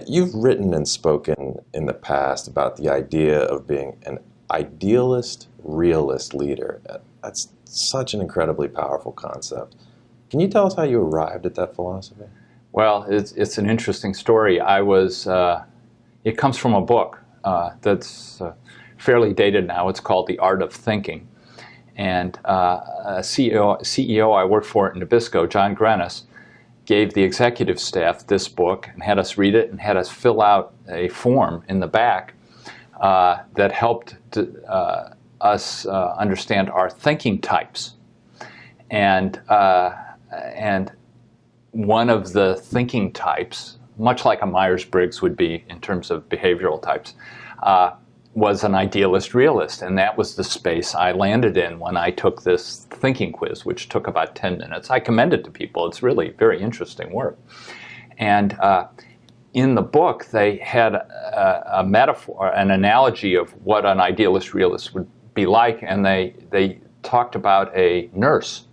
You've written and spoken in the past about the idea of being an idealist, realist leader. That's such an incredibly powerful concept. Can you tell us how you arrived at that philosophy? Well, it's an interesting story. It comes from a book that's fairly dated now. It's called The Art of Thinking. And a CEO I worked for at Nabisco, John Grennis, gave the executive staff this book and had us read it and had us fill out a form in the back that helped us understand our thinking types. And one of the thinking types, much like a Myers-Briggs would be in terms of behavioral types, was an idealist realist, and that was the space I landed in when I took this thinking quiz, which took about 10 minutes. I commend it to people. It's really very interesting work. And in the book, they had a metaphor, an analogy of what an idealist realist would be like, and they talked about a nurse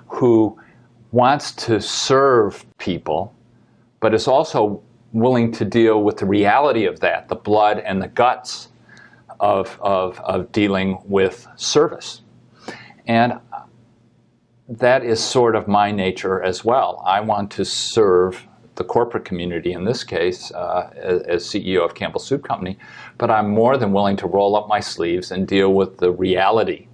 who wants to serve people, but is also willing to deal with the reality of that, the blood and the guts of dealing with service. And that is sort of my nature as well. I want to serve the corporate community, in this case, as CEO of Campbell Soup Company, but I'm more than willing to roll up my sleeves and deal with the reality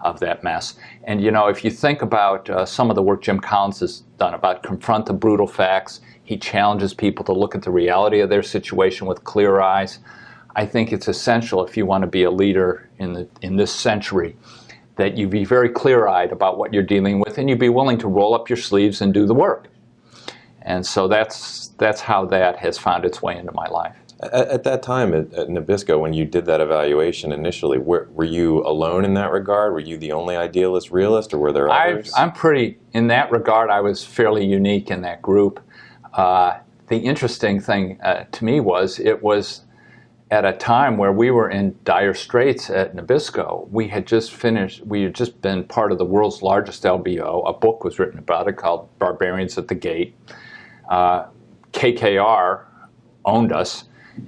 of that mess. And if you think about some of the work Jim Collins has done about confront the brutal facts, he challenges people to look at the reality of their situation with clear eyes. I think it's essential, if you want to be a leader in this century, that you be very clear-eyed about what you're dealing with, and you be willing to roll up your sleeves and do the work. And so that's how that has found its way into my life. At that time at Nabisco, when you did that evaluation initially, were you alone in that regard? Were you the only idealist realist, or were there others? In that regard, I was fairly unique in that group. The interesting thing to me was it was at a time where we were in dire straits at Nabisco. We had just been part of the world's largest LBO. A book was written about it called Barbarians at the Gate. KKR owned us,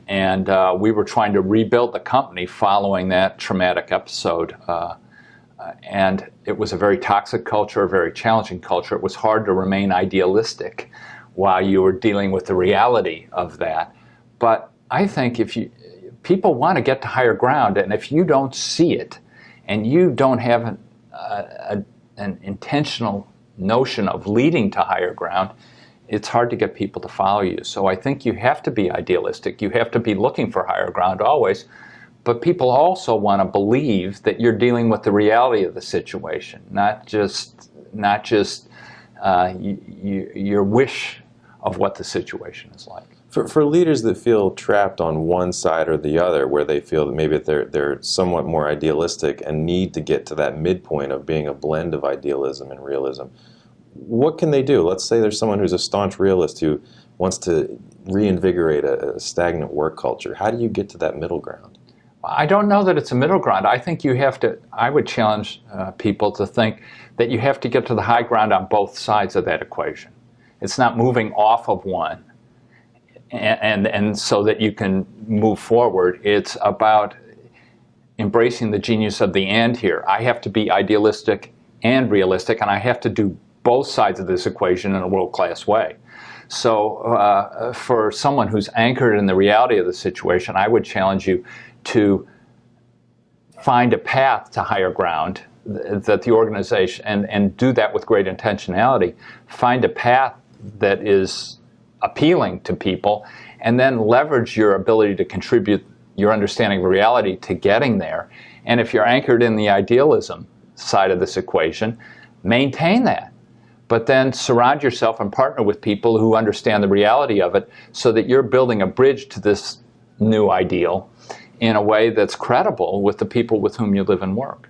and we were trying to rebuild the company following that traumatic episode. And it was a very toxic culture, a very challenging culture. It was hard to remain idealistic while you were dealing with the reality of that. But I think people want to get to higher ground, and if you don't see it, and you don't have an intentional notion of leading to higher ground, it's hard to get people to follow you. So I think you have to be idealistic. You have to be looking for higher ground always. But people also want to believe that you're dealing with the reality of the situation, not just your wish of what the situation is like. For leaders that feel trapped on one side or the other, where they feel that maybe they're somewhat more idealistic and need to get to that midpoint of being a blend of idealism and realism, what can they do? Let's say there's someone who's a staunch realist who wants to reinvigorate a stagnant work culture. How do you get to that middle ground? I don't know that it's a middle ground. I think I would challenge people to think that you have to get to the high ground on both sides of that equation. It's not moving off of one and so that you can move forward. It's about embracing the genius of the and here. I have to be idealistic and realistic, and I have to do both sides of this equation in a world-class way. So for someone who's anchored in the reality of the situation, I would challenge you to find a path to higher ground that the organization, and do that with great intentionality, find a path that is appealing to people, and then leverage your ability to contribute your understanding of reality to getting there. And if you're anchored in the idealism side of this equation, maintain that. But then surround yourself and partner with people who understand the reality of it, so that you're building a bridge to this new ideal in a way that's credible with the people with whom you live and work.